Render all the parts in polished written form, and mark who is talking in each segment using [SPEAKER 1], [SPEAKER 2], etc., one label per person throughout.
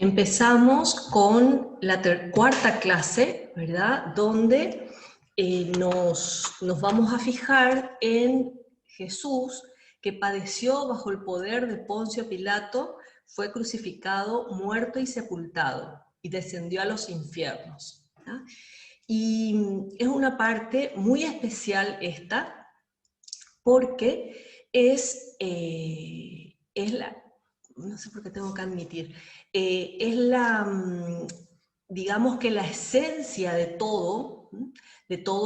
[SPEAKER 1] Empezamos con la cuarta clase, ¿verdad? Donde nos vamos a fijar en Jesús, que padeció bajo el poder de Poncio Pilato, fue crucificado, muerto y sepultado, y descendió a los infiernos, ¿verdad? Y es una parte muy especial esta, porque es la, no sé por qué tengo que admitir, es digamos que la esencia de todo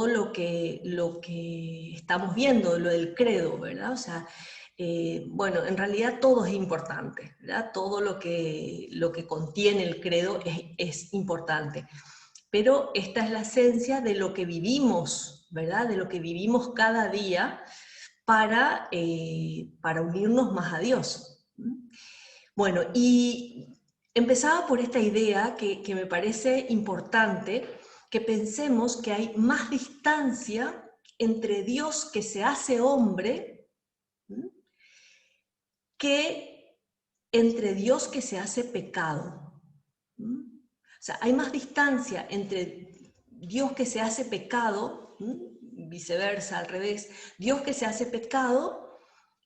[SPEAKER 1] lo que estamos viendo, lo del credo, ¿verdad? O sea, bueno, en realidad todo es importante, ¿verdad? Todo lo que contiene el credo es importante, pero esta es la esencia de lo que vivimos, ¿verdad? De lo que vivimos cada día para unirnos más a Dios. Bueno, y empezaba por esta idea que me parece importante, que pensemos que hay más distancia entre Dios que se hace hombre, ¿m? que entre Dios que se hace pecado. O sea, hay más distancia entre Dios que se hace pecado, viceversa, al revés, Dios que se hace pecado,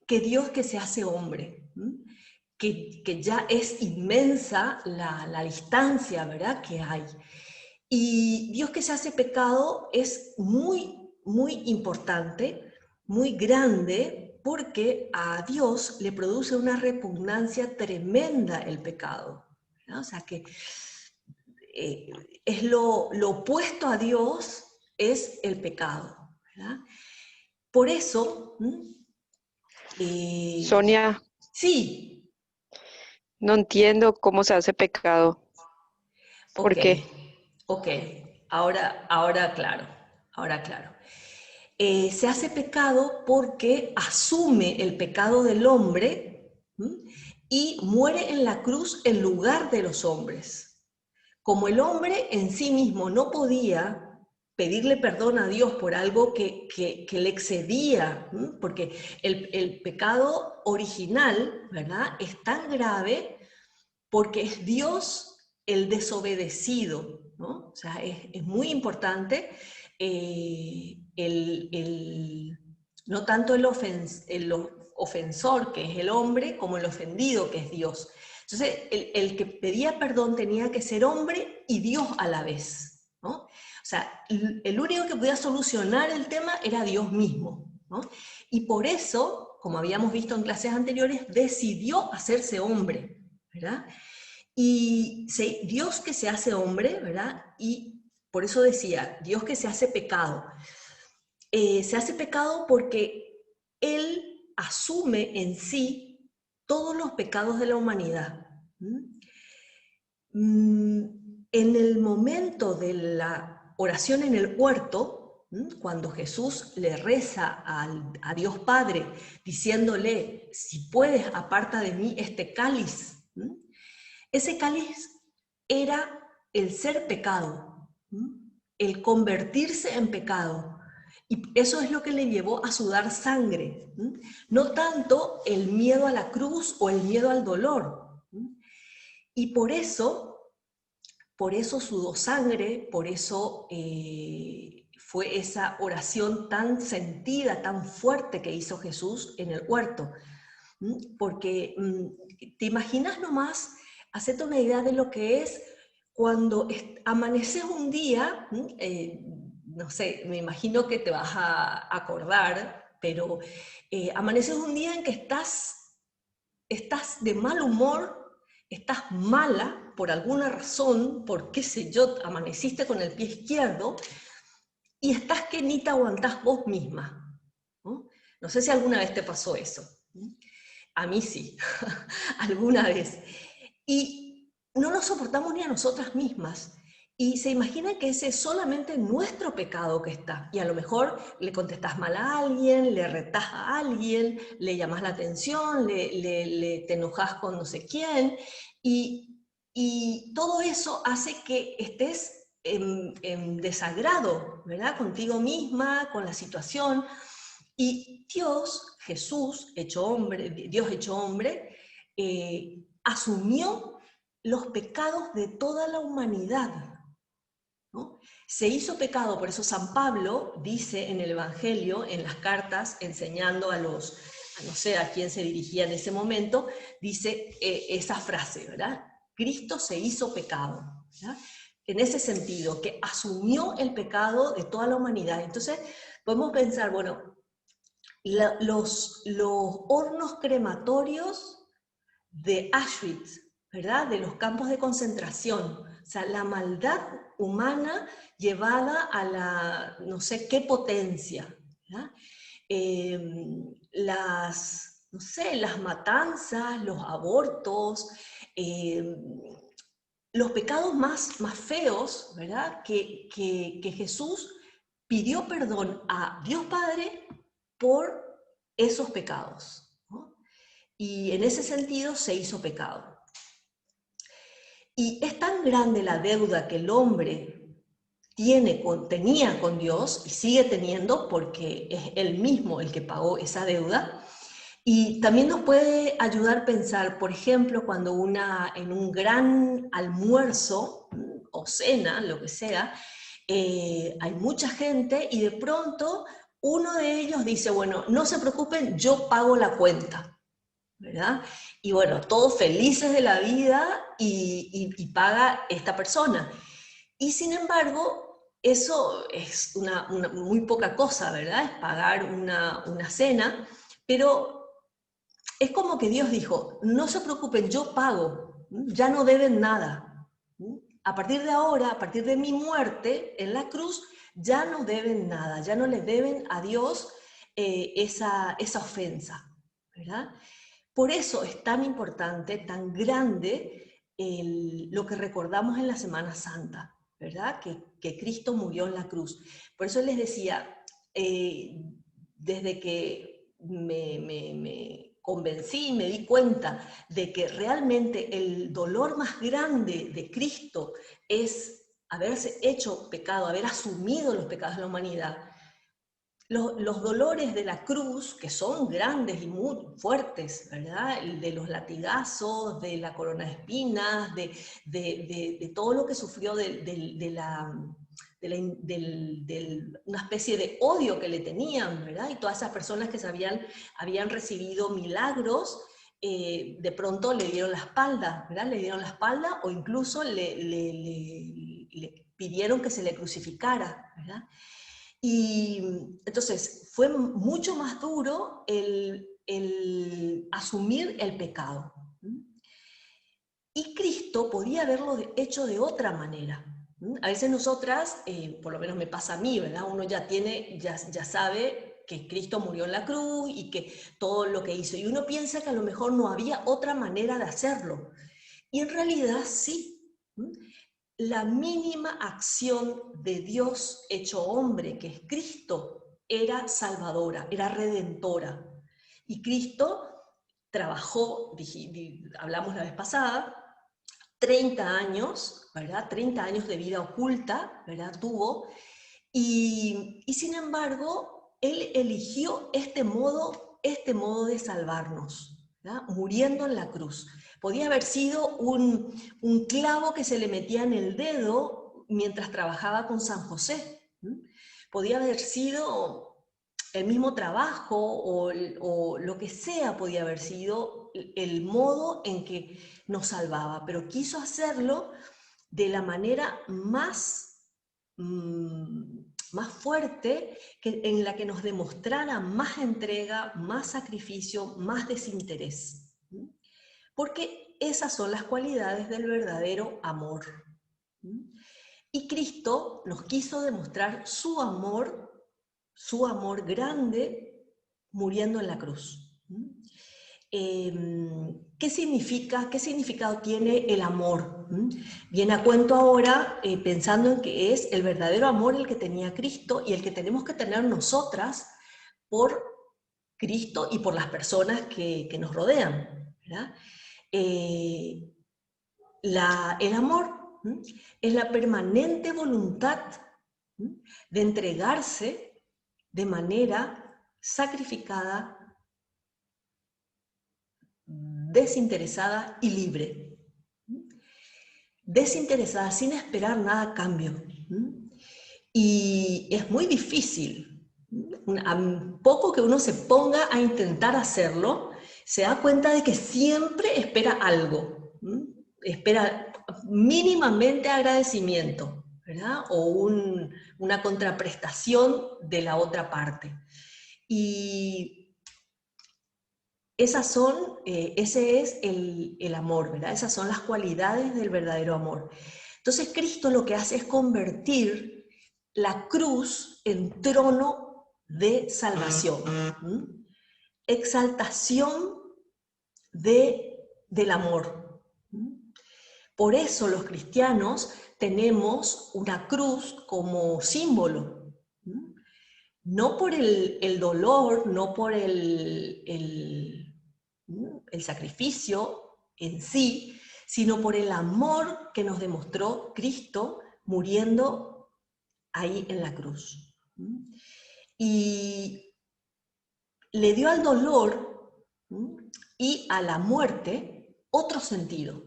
[SPEAKER 1] que Dios que se hace hombre. Que ya es inmensa la distancia, ¿verdad?, que hay. Y Dios que se hace pecado es muy, muy importante, muy grande, porque a Dios le produce una repugnancia tremenda el pecado, ¿no? O sea que eh, es lo opuesto a Dios es el pecado, ¿verdad? Por eso,
[SPEAKER 2] Sonia,
[SPEAKER 1] sí,
[SPEAKER 2] no entiendo cómo se hace pecado.
[SPEAKER 1] ok,
[SPEAKER 2] ¿Por qué?
[SPEAKER 1] ok, ahora claro. Se hace pecado porque asume el pecado del hombre, ¿m? Y muere en la cruz en lugar de los hombres. Como el hombre en sí mismo no podía pedirle perdón a Dios por algo que le excedía, ¿m? Porque el pecado original, ¿verdad?, es tan grave porque es Dios el desobedecido, ¿no? O sea, es muy importante no tanto el ofensor, que es el hombre, como el ofendido, que es Dios. Entonces, el que pedía perdón tenía que ser hombre y Dios a la vez, ¿no? O sea, el único que podía solucionar el tema era Dios mismo, ¿no? Y por eso, como habíamos visto en clases anteriores, decidió hacerse hombre, ¿verdad? Y Dios que se hace hombre, ¿verdad? Y por eso decía, Dios que se hace pecado. Se hace pecado porque Él asume en sí todos los pecados de la humanidad. En el momento de la oración en el huerto, cuando Jesús le reza a Dios Padre, diciéndole, si puedes, aparta de mí este cáliz. Ese cáliz era el ser pecado, el convertirse en pecado. Y eso es lo que le llevó a sudar sangre. No tanto el miedo a la cruz o el miedo al dolor. Y por eso sudó sangre, por eso fue esa oración tan sentida, tan fuerte que hizo Jesús en el huerto. Porque te imaginas nomás, hacete una idea de lo que es cuando amaneces un día, no sé, me imagino que te vas a acordar, pero amaneces un día en que estás de mal humor, estás mala por alguna razón, por qué sé yo, amaneciste con el pie izquierdo, y estás que ni te aguantás vos misma, ¿no? No sé si alguna vez te pasó eso. A mí sí, alguna vez. Y no nos soportamos ni a nosotras mismas. Y se imagina que ese es solamente nuestro pecado que está. Y a lo mejor le contestás mal a alguien, le retás a alguien, le llamás la atención, te enojas con no sé quién. Y todo eso hace que estés en desagrado, ¿verdad? Contigo misma, con la situación. Y Dios, Jesús, hecho hombre, Dios hecho hombre, asumió los pecados de toda la humanidad, ¿no? Se hizo pecado, por eso San Pablo dice en el Evangelio, en las cartas, enseñando a no sé a quién se dirigía en ese momento, dice esa frase, ¿verdad? Cristo se hizo pecado, ¿verdad? En ese sentido, que asumió el pecado de toda la humanidad. Entonces, podemos pensar, bueno, los hornos crematorios de Auschwitz, ¿verdad? De los campos de concentración. O sea, la maldad humana llevada a la no sé qué potencia, ¿verdad? No sé, las matanzas, los abortos, los pecados más feos, ¿verdad? Que Jesús pidió perdón a Dios Padre por esos pecados, ¿no? Y en ese sentido se hizo pecado. Y es tan grande la deuda que el hombre tenía con Dios y sigue teniendo porque es él mismo el que pagó esa deuda. Y también nos puede ayudar a pensar, por ejemplo, cuando en un gran almuerzo o cena, lo que sea, hay mucha gente y de pronto uno de ellos dice, bueno, no se preocupen, yo pago la cuenta, ¿verdad? Y bueno, todos felices de la vida y paga esta persona. Y sin embargo, eso es muy poca cosa, ¿verdad? Es pagar una cena, pero es como que Dios dijo, no se preocupen, yo pago, ya no deben nada. A partir de ahora, a partir de mi muerte en la cruz, ya no deben nada, ya no le deben a Dios esa ofensa, ¿verdad? Por eso es tan importante, tan grande lo que recordamos en la Semana Santa, ¿verdad? Que Cristo murió en la cruz. Por eso les decía, desde que me convencí, me di cuenta de que realmente el dolor más grande de Cristo es haberse hecho pecado, haber asumido los pecados de la humanidad. Los dolores de la cruz, que son grandes y muy fuertes, ¿verdad? El de los latigazos, de la corona de espinas, de todo lo que sufrió de una especie de odio que le tenían, ¿verdad? Y todas esas personas que habían recibido milagros, de pronto le dieron la espalda, ¿verdad? Le dieron la espalda o incluso le pidieron que se le crucificara, ¿verdad? Y entonces fue mucho más duro el asumir el pecado. Y Cristo podía haberlo hecho de otra manera. A veces nosotras, por lo menos me pasa a mí, ¿verdad? Uno ya sabe que Cristo murió en la cruz y que todo lo que hizo. Y uno piensa que a lo mejor no había otra manera de hacerlo. Y en realidad sí. La mínima acción de Dios hecho hombre, que es Cristo, era salvadora, era redentora. Y Cristo trabajó, hablamos la vez pasada, 30 años, ¿verdad? 30 años de vida oculta, ¿verdad? Tuvo. Y sin embargo, Él eligió este modo de salvarnos, ¿verdad? Muriendo en la cruz. Podía haber sido un clavo que se le metía en el dedo mientras trabajaba con San José. Podía haber sido el mismo trabajo o lo que sea, podía haber sido el modo en que nos salvaba, pero quiso hacerlo de la manera más fuerte, en la que nos demostrara más entrega, más sacrificio, más desinterés. Porque esas son las cualidades del verdadero amor. Y Cristo nos quiso demostrar su amor grande, muriendo en la cruz. ¿Qué significa, qué significado tiene el amor? Viene a cuento ahora pensando en que es el verdadero amor el que tenía Cristo y el que tenemos que tener nosotras por Cristo y por las personas que nos rodean, ¿verdad? El amor es la permanente voluntad de entregarse de manera sacrificada, desinteresada y libre. desinteresada, sin esperar nada a cambio. Y es muy difícil. A poco que uno se ponga a intentar hacerlo, se da cuenta de que siempre espera algo. Espera mínimamente agradecimiento, ¿verdad? O una contraprestación de la otra parte. Y ese es el amor, ¿verdad? Esas son las cualidades del verdadero amor. Entonces Cristo lo que hace es convertir la cruz en trono de salvación, exaltación del amor. Por eso los cristianos tenemos una cruz como símbolo, no por el dolor, no por el sacrificio en sí, sino por el amor que nos demostró Cristo muriendo ahí en la cruz. Y le dio al dolor y a la muerte otro sentido,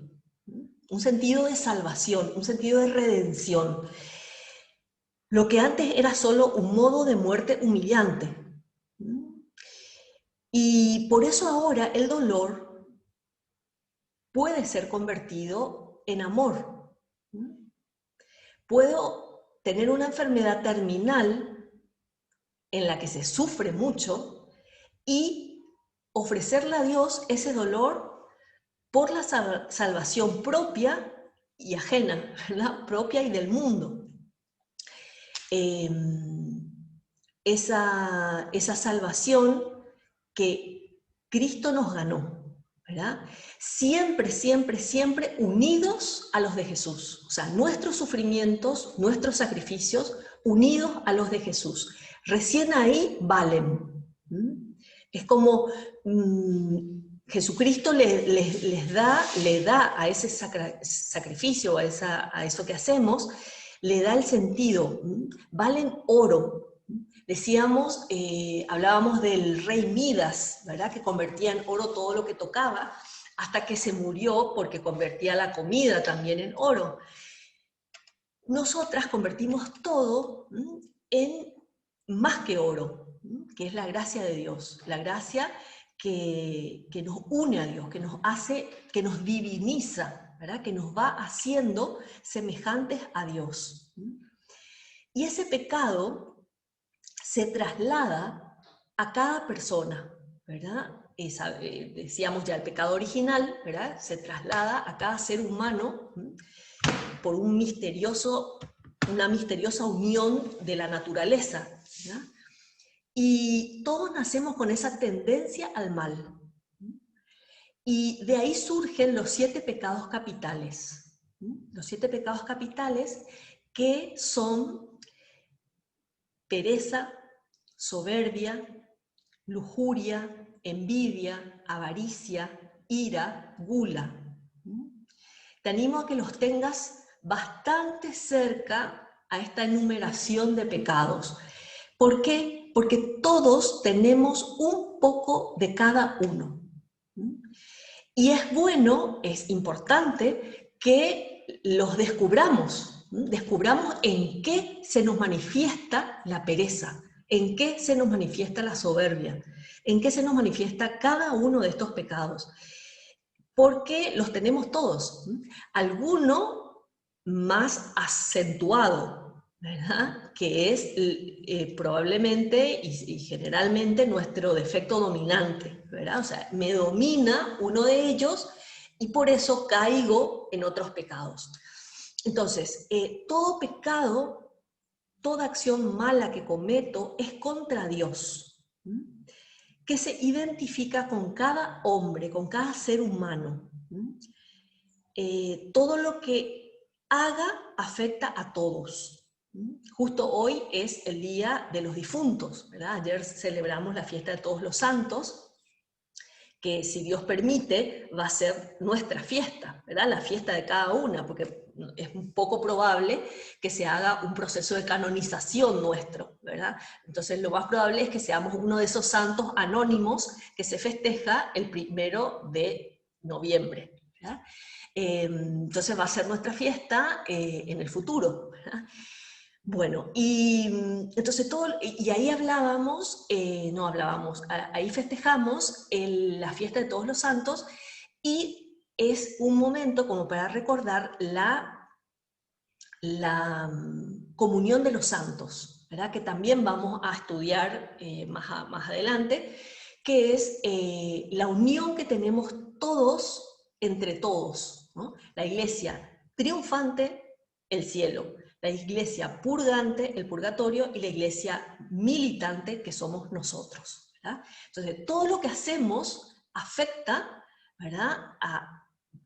[SPEAKER 1] un sentido de salvación, un sentido de redención. Lo que antes era solo un modo de muerte humillante. Y por eso ahora el dolor puede ser convertido en amor. Puedo tener una enfermedad terminal en la que se sufre mucho y ofrecerle a Dios ese dolor por la salvación propia y ajena, ¿verdad? Propia y del mundo. Esa salvación que Cristo nos ganó, ¿verdad? Siempre, siempre, siempre unidos a los de Jesús. O sea, nuestros sufrimientos, nuestros sacrificios, unidos a los de Jesús. Recién ahí valen. Es como Jesucristo le da a ese sacrificio, a eso que hacemos, le da el sentido. Valen oro. Decíamos, hablábamos del rey Midas, ¿verdad? Que convertía en oro todo lo que tocaba, hasta que se murió porque convertía la comida también en oro. Nosotras convertimos todo en más que oro, que es la gracia de Dios, la gracia que nos une a Dios, que nos hace, que nos diviniza, ¿verdad? Que nos va haciendo semejantes a Dios. Y ese pecado se traslada a cada persona, ¿verdad? Decíamos ya el pecado original, ¿verdad? Se traslada a cada ser humano por una misteriosa unión de la naturaleza, ¿verdad? Y todos nacemos con esa tendencia al mal. Y de ahí surgen los 7 pecados capitales. Los 7 pecados capitales que son pereza, soberbia, lujuria, envidia, avaricia, ira, gula. Te animo a que los tengas bastante cerca a esta enumeración de pecados. ¿Por qué? Porque todos tenemos un poco de cada uno. Y es bueno, es importante que los descubramos. Descubramos en qué se nos manifiesta la pereza, en qué se nos manifiesta la soberbia, en qué se nos manifiesta cada uno de estos pecados. Porque los tenemos todos. Alguno más acentuado, ¿verdad? Que es probablemente y generalmente nuestro defecto dominante, ¿verdad? O sea, me domina uno de ellos y por eso caigo en otros pecados. Entonces, todo pecado, toda acción mala que cometo es contra Dios, que se identifica con cada hombre, con cada ser humano. Todo lo que haga afecta a todos. Justo hoy es el Día de los Difuntos, ¿verdad? Ayer celebramos la fiesta de Todos los Santos, que si Dios permite va a ser nuestra fiesta, ¿verdad? La fiesta de cada una, porque es un poco probable que se haga un proceso de canonización nuestro, ¿verdad? Entonces lo más probable es que seamos uno de esos santos anónimos que se festeja el 1 de noviembre, ¿verdad? Entonces va a ser nuestra fiesta en el futuro, ¿verdad? Bueno, y entonces y ahí ahí festejamos la fiesta de Todos los Santos, y es un momento como para recordar la comunión de los santos, ¿verdad? Que también vamos a estudiar más adelante, que es la unión que tenemos todos entre todos, ¿no? La iglesia triunfante, el cielo; la iglesia purgante, el purgatorio; y la iglesia militante, que somos nosotros, ¿verdad? Entonces, todo lo que hacemos afecta, ¿verdad?,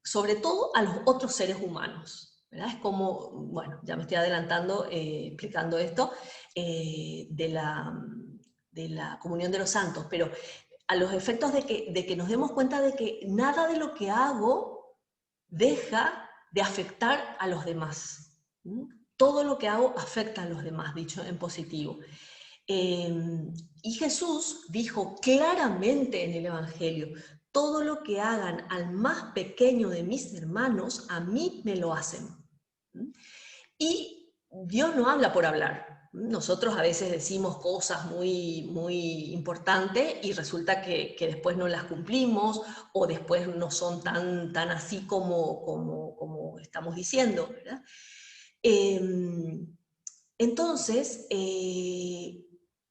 [SPEAKER 1] sobre todo a los otros seres humanos, ¿verdad? Es como, bueno, ya me estoy adelantando explicando esto de la comunión de los santos, pero a los efectos de que nos demos cuenta de que nada de lo que hago deja de afectar a los demás. Todo lo que hago afecta a los demás, dicho en positivo. Y Jesús dijo claramente en el Evangelio: todo lo que hagan al más pequeño de mis hermanos, a mí me lo hacen. Y Dios no habla por hablar. Nosotros a veces decimos cosas muy, muy importantes y resulta que después no las cumplimos, o después no son tan así como estamos diciendo, ¿verdad? Entonces,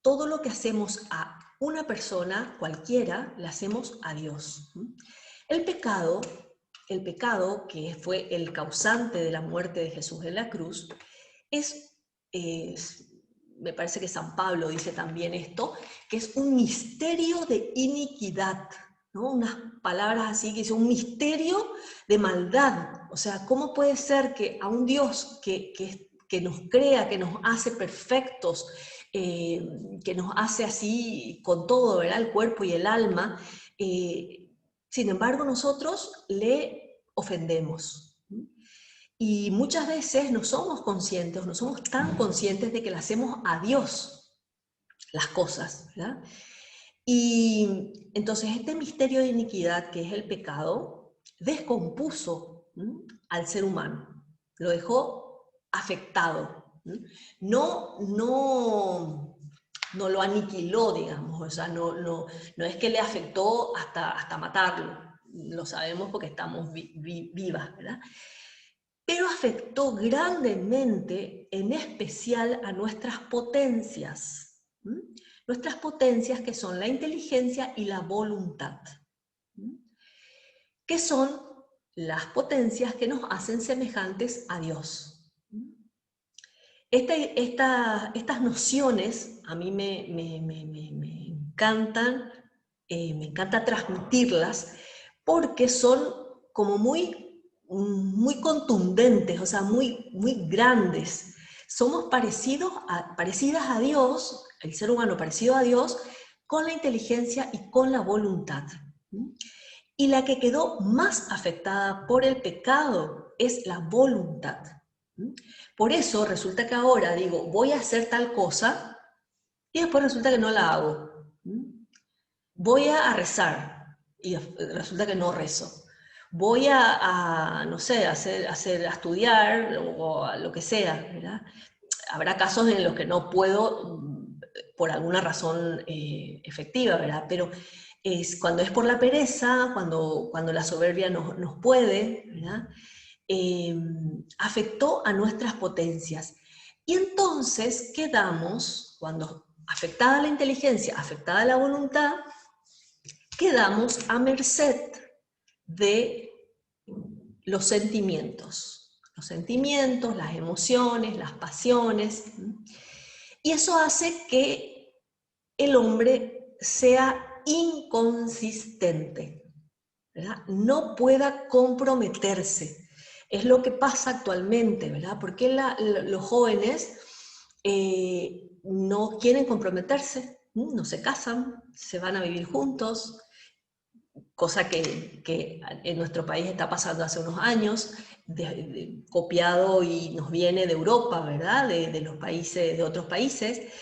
[SPEAKER 1] todo lo que hacemos a una persona cualquiera, le hacemos a Dios. El pecado, que fue el causante de la muerte de Jesús en la cruz, me parece que San Pablo dice también esto, que es un misterio de iniquidad, ¿no? Unas palabras así que dice un misterio de maldad. O sea, ¿cómo puede ser que a un Dios que nos crea, que nos hace perfectos, que nos hace así con todo, ¿verdad?, el cuerpo y el alma, sin embargo nosotros le ofendemos? Y muchas veces no somos conscientes, no somos tan conscientes de que le hacemos a Dios las cosas, ¿verdad? Y entonces este misterio de iniquidad, que es el pecado, descompuso al ser humano, lo dejó afectado. No lo aniquiló, digamos, o sea, no es que le afectó hasta matarlo, lo sabemos porque estamos vivas, ¿verdad? Pero afectó grandemente, en especial, a nuestras potencias. Nuestras potencias, que son la inteligencia y la voluntad, que son las potencias que nos hacen semejantes a Dios. Estas nociones a mí me encantan, me encanta transmitirlas, porque son como muy contundentes, o sea, muy grandes. Somos parecidas a Dios, el ser humano parecido a Dios, con la inteligencia y con la voluntad. Y la que quedó más afectada por el pecado es la voluntad. Por eso resulta que ahora digo, voy a hacer tal cosa, y después resulta que no la hago. Voy a rezar, y resulta que no rezo. Voy no sé, a estudiar, o a lo que sea, ¿verdad? Habrá casos en los que no puedo por alguna razón efectiva, ¿verdad? Pero cuando es por la pereza, cuando la soberbia nos puede, ¿verdad? Afectó a nuestras potencias. Y entonces quedamos, cuando afectada la inteligencia, afectada la voluntad, quedamos a merced de los sentimientos, las emociones, las pasiones. Y eso hace que el hombre sea inconsistente, ¿verdad? No pueda comprometerse. Es lo que pasa actualmente, ¿verdad? Porque los jóvenes no quieren comprometerse, no se casan, se van a vivir juntos, cosa que en nuestro país está pasando hace unos años, copiado y nos viene de Europa, ¿verdad? De los países, de otros países,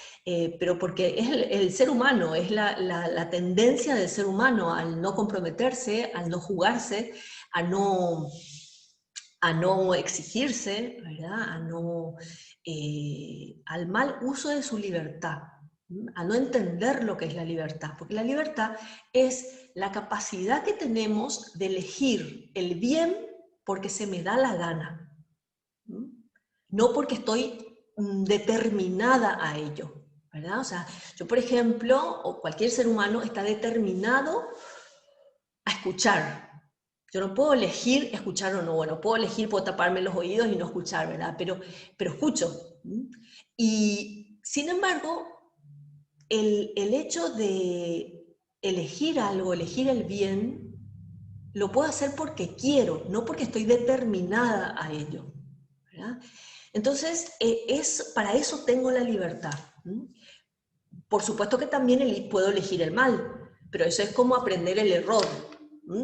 [SPEAKER 1] pero porque es el ser humano, es la tendencia del ser humano al no comprometerse, al no jugarse, a no a no exigirse, ¿verdad? Al mal uso de su libertad, a no entender lo que es la libertad, porque la libertad es la capacidad que tenemos de elegir el bien porque se me da la gana, no porque estoy determinada a ello, ¿verdad? O sea, yo por ejemplo, o cualquier ser humano está determinado a escuchar. Yo no puedo elegir escuchar o no, bueno, puedo elegir, puedo taparme los oídos y no escuchar, ¿verdad? Pero escucho. Y sin embargo, el hecho de elegir algo, elegir el bien, lo puedo hacer porque quiero, no porque estoy determinada a ello, ¿verdad? Entonces, para eso tengo la libertad. Por supuesto que también puedo elegir el mal, pero eso es como aprender el error.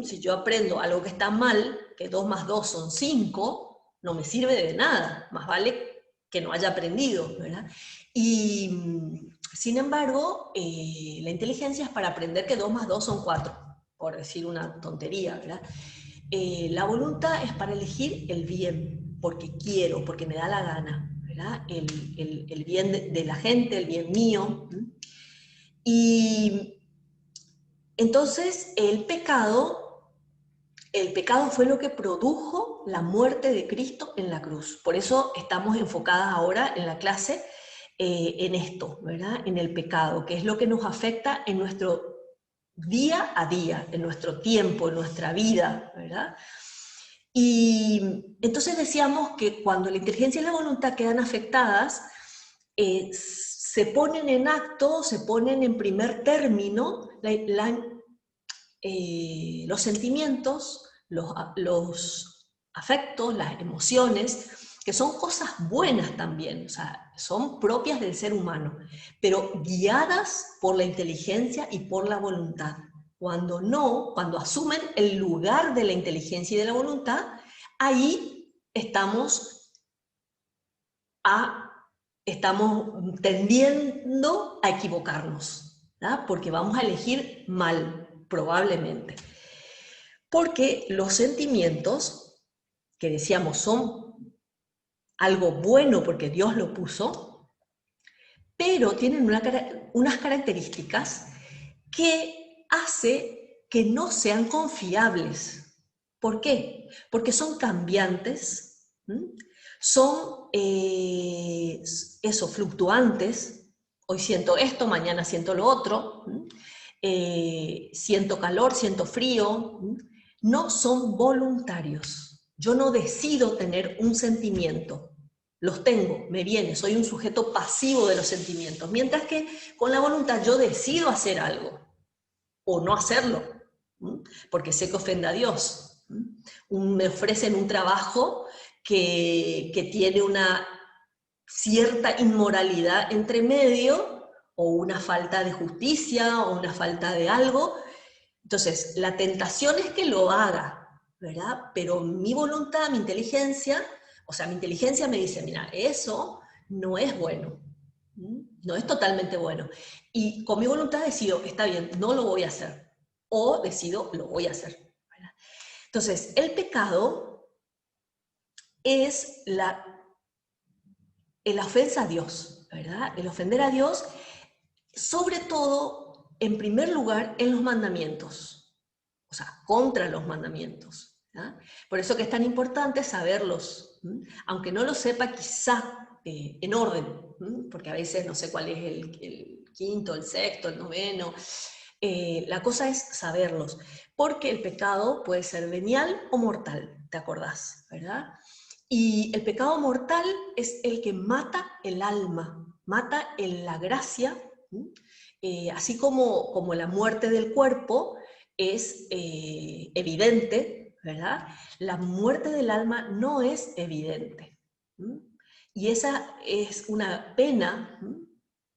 [SPEAKER 1] Si yo aprendo algo que está mal, que 2 más 2 son 5, no me sirve de nada, más vale que no haya aprendido, ¿verdad? Y sin embargo, la inteligencia es para aprender que 2 más 2 son 4, por decir una tontería, ¿verdad? La voluntad es para elegir el bien, porque quiero, porque me da la gana, ¿verdad? El bien de la gente, el bien mío. Y entonces el pecado fue lo que produjo la muerte de Cristo en la cruz. Por eso estamos enfocadas ahora en la clase en esto, ¿verdad? En el pecado, que es lo que nos afecta en nuestro día a día, en nuestro tiempo, en nuestra vida, ¿verdad? Y entonces decíamos que cuando la inteligencia y la voluntad quedan afectadas, se ponen en acto, se ponen en primer término los sentimientos, los afectos, las emociones, que son cosas buenas también, o sea, son propias del ser humano, pero guiadas por la inteligencia y por la voluntad. Cuando asumen el lugar de la inteligencia y de la voluntad, ahí estamos tendiendo a equivocarnos, ¿verdad? Porque vamos a elegir mal, probablemente. Porque los sentimientos, que decíamos son algo bueno porque Dios lo puso, pero tienen unas características que hace que no sean confiables. ¿Por qué? Porque son cambiantes, son fluctuantes. Hoy siento esto, mañana siento lo otro, siento calor, siento frío. No son voluntarios. Yo no decido tener un sentimiento. Los tengo, me viene, soy un sujeto pasivo de los sentimientos. Mientras que con la voluntad yo decido hacer algo o no hacerlo, porque sé que ofende a Dios. Me ofrecen un trabajo que tiene una cierta inmoralidad entre medio, o una falta de justicia, o una falta de algo. Entonces, la tentación es que lo haga, ¿verdad? Pero mi voluntad, mi inteligencia me dice, mira, eso no es bueno, no es totalmente bueno. Y con mi voluntad decido, está bien, no lo voy a hacer, o decido, lo voy a hacer, ¿verdad? Entonces, el pecado es la ofensa a Dios, ¿verdad? El ofender a Dios, sobre todo, en primer lugar, en los mandamientos, o sea, contra los mandamientos, ¿verdad? Por eso que es tan importante saberlos, aunque no lo sepa quizá en orden, porque a veces no sé cuál es el quinto, el sexto, el noveno. La cosa es saberlos, porque el pecado puede ser venial o mortal, ¿te acordás? ¿Verdad? Y el pecado mortal es el que mata el alma, mata la gracia, así como la muerte del cuerpo es evidente, ¿verdad? La muerte del alma no es evidente. Y esa es una pena,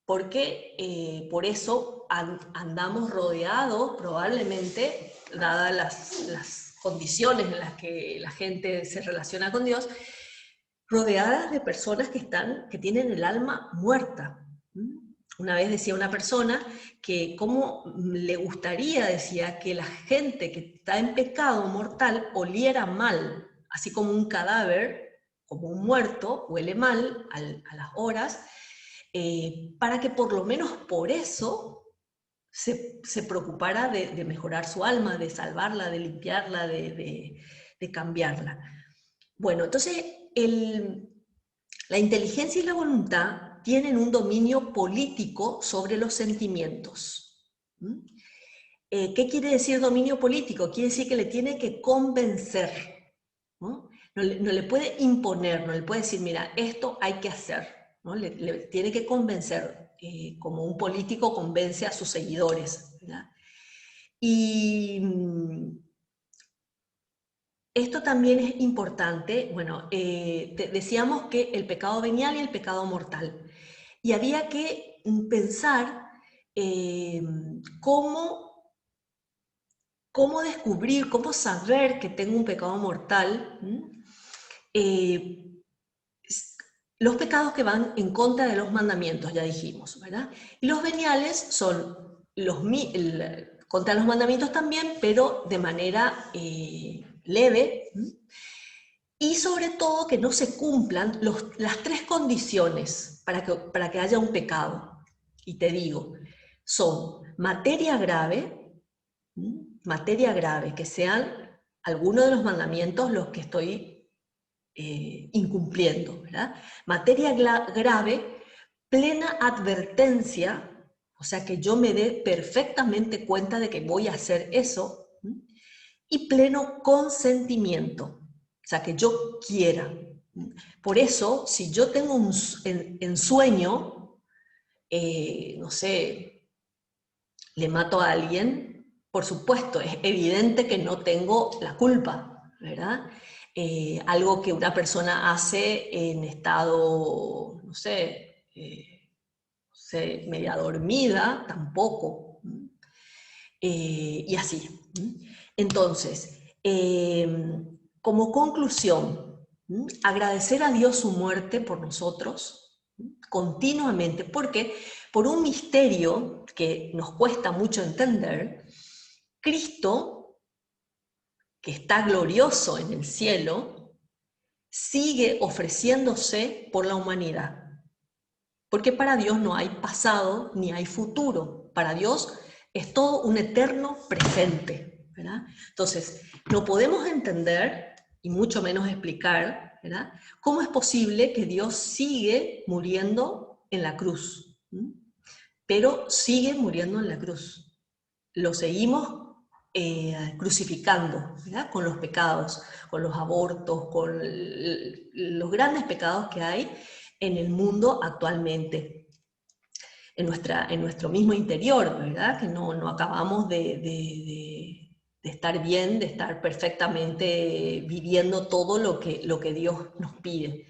[SPEAKER 1] porque por eso andamos rodeados, probablemente, dadas las condiciones en las que la gente se relaciona con Dios, rodeadas de personas que tienen el alma muerta. Una vez decía una persona que cómo le gustaría, decía, que la gente que está en pecado mortal oliera mal así como un cadáver, como un muerto, huele mal a las horas, para que por lo menos por eso se preocupara de mejorar su alma, de salvarla, de limpiarla, de cambiarla. Bueno, entonces la inteligencia y la voluntad tienen un dominio político sobre los sentimientos. ¿Qué quiere decir dominio político? Quiere decir que le tiene que convencer, ¿no? No le puede imponer, no le puede decir, mira, esto hay que hacer, ¿no? Le tiene que convencer, como un político convence a sus seguidores, ¿verdad? Y esto también es importante. Bueno, decíamos que el pecado venial y el pecado mortal. Y había que pensar cómo descubrir, cómo saber que tengo un pecado mortal. Eh, los pecados que van en contra de los mandamientos, ya dijimos, ¿verdad? Y los veniales son contra los mandamientos también, pero de manera leve. Y sobre todo que no se cumplan las tres condiciones para que haya un pecado. Y te digo, son materia grave, que sean algunos de los mandamientos los que estoy incumpliendo, ¿verdad? Materia grave, plena advertencia, o sea que yo me dé perfectamente cuenta de que voy a hacer eso, y pleno consentimiento, o sea que yo quiera. Por eso, si yo tengo en sueño, no sé, le mato a alguien, por supuesto, es evidente que no tengo la culpa, ¿verdad? Algo que una persona hace en estado, no sé, media dormida, tampoco. Y así. Entonces, como conclusión, agradecer a Dios su muerte por nosotros continuamente, porque por un misterio que nos cuesta mucho entender, Cristo, que está glorioso en el cielo, sigue ofreciéndose por la humanidad. Porque para Dios no hay pasado ni hay futuro. Para Dios es todo un eterno presente, ¿verdad? Entonces, no podemos entender, y mucho menos explicar, ¿verdad?, cómo es posible que Dios sigue muriendo en la cruz. Pero sigue muriendo en la cruz. Lo seguimos crucificando, ¿verdad?, con los pecados, con los abortos, con los grandes pecados que hay en el mundo actualmente, en nuestro mismo interior, ¿verdad? Que no acabamos de estar bien, de estar perfectamente viviendo todo lo que Dios nos pide.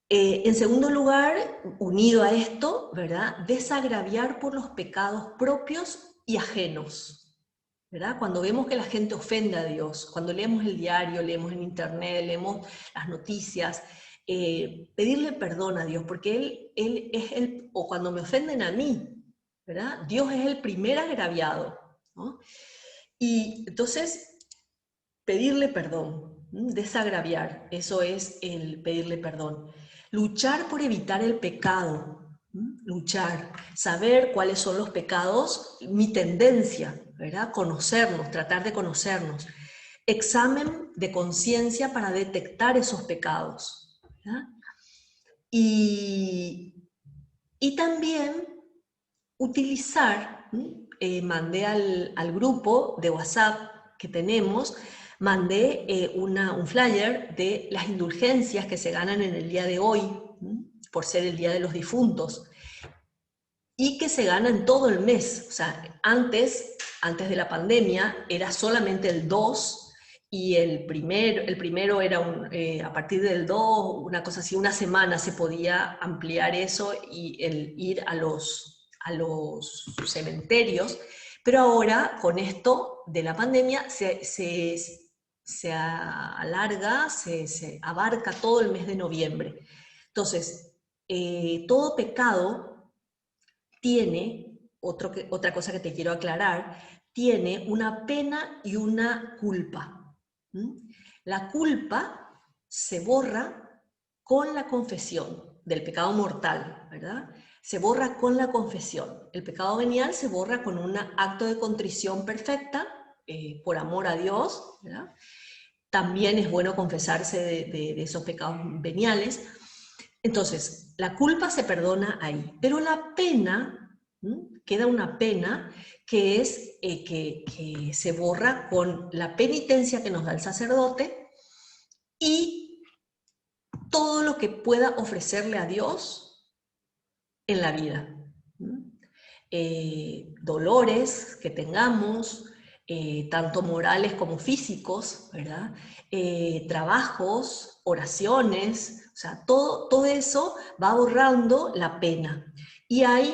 [SPEAKER 1] En segundo lugar, unido a esto, ¿verdad?, desagraviar por los pecados propios y ajenos, ¿verdad? Cuando vemos que la gente ofende a Dios, cuando leemos el diario, leemos en internet, leemos las noticias, pedirle perdón a Dios, porque Él es o cuando me ofenden a mí, ¿verdad?, Dios es el primer agraviado, ¿no? Y entonces, pedirle perdón, desagraviar, eso es el pedirle perdón. Luchar por evitar el pecado, luchar, saber cuáles son los pecados, mi tendencia, ¿verdad? Conocernos, tratar de conocernos. Examen de conciencia para detectar esos pecados, ¿verdad? Y también utilizar, mandé al grupo de WhatsApp que tenemos, mandé un flyer de las indulgencias que se ganan en el día de hoy, por ser el Día de los Difuntos, y que se ganan todo el mes. O sea, antes de la pandemia era solamente el 2, y el primero era a partir del 2, una cosa así, una semana se podía ampliar eso y el ir a los cementerios, pero ahora con esto de la pandemia se alarga, se abarca todo el mes de noviembre. Entonces, todo pecado tiene, otra cosa que te quiero aclarar, tiene una pena y una culpa. La culpa se borra con la confesión del pecado mortal, ¿verdad? Se borra con la confesión. El pecado venial se borra con un acto de contrición perfecta, por amor a Dios, ¿verdad? También es bueno confesarse de esos pecados veniales. Entonces, la culpa se perdona ahí, pero la pena, queda una pena que es que se borra con la penitencia que nos da el sacerdote y todo lo que pueda ofrecerle a Dios en la vida. Dolores que tengamos, tanto morales como físicos, ¿verdad? Trabajos, oraciones, o sea, todo eso va borrando la pena. Y hay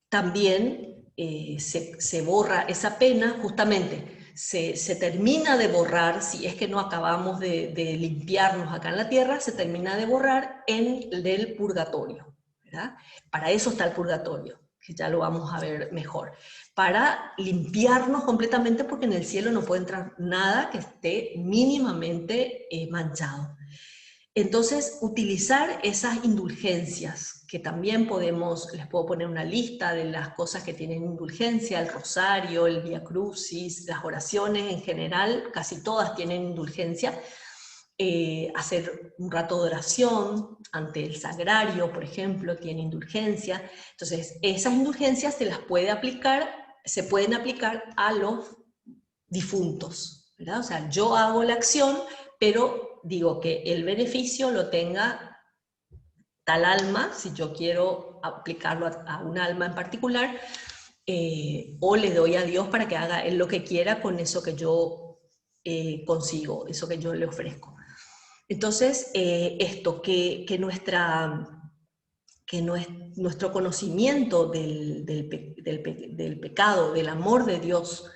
[SPEAKER 1] también se borra esa pena, justamente se termina de borrar, si es que no acabamos de limpiarnos acá en la tierra, se termina de borrar en el purgatorio, ¿verdad? Para eso está el purgatorio, que ya lo vamos a ver mejor, para limpiarnos completamente, porque en el cielo no puede entrar nada que esté mínimamente manchado. Entonces, utilizar esas indulgencias, que también les puedo poner una lista de las cosas que tienen indulgencia, el rosario, el Vía Crucis, las oraciones en general, casi todas tienen indulgencia. Hacer un rato de oración ante el sagrario, por ejemplo, tiene indulgencia. Entonces, esas indulgencias se pueden aplicar a los difuntos, ¿verdad? O sea, yo hago la acción, pero digo que el beneficio lo tenga tal alma, si yo quiero aplicarlo a un alma en particular, o le doy a Dios para que haga Él lo que quiera con eso que yo consigo, eso que yo le ofrezco. Entonces, nuestro conocimiento del pecado, del amor de Dios,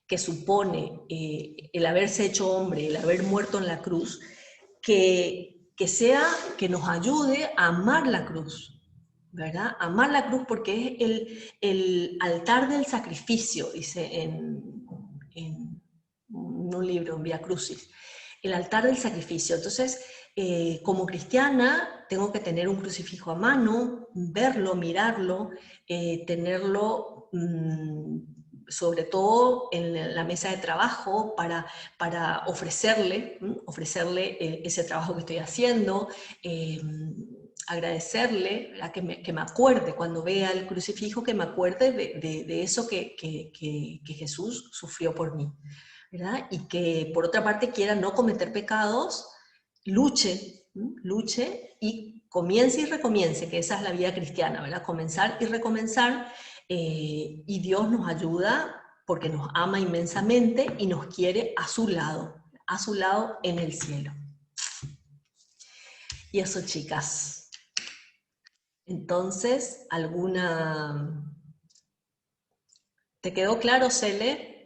[SPEAKER 1] que supone el haberse hecho hombre, el haber muerto en la cruz, que nos ayude a amar la cruz, ¿verdad? Amar la cruz, porque es el altar del sacrificio, dice en un libro, en Vía Crucis, el altar del sacrificio. Entonces, como cristiana, tengo que tener un crucifijo a mano, verlo, mirarlo, tenerlo sobre todo en la mesa de trabajo para ofrecerle ese trabajo que estoy haciendo, agradecerle, que me acuerde cuando vea el crucifijo, que me acuerde de eso que Jesús sufrió por mí, ¿verdad? Y que por otra parte quiera no cometer pecados, luche y comience y recomience, que esa es la vida cristiana, ¿verdad? Comenzar y recomenzar, y Dios nos ayuda porque nos ama inmensamente y nos quiere a su lado en el cielo. Y eso, chicas. Entonces, ¿te quedó claro, Cele?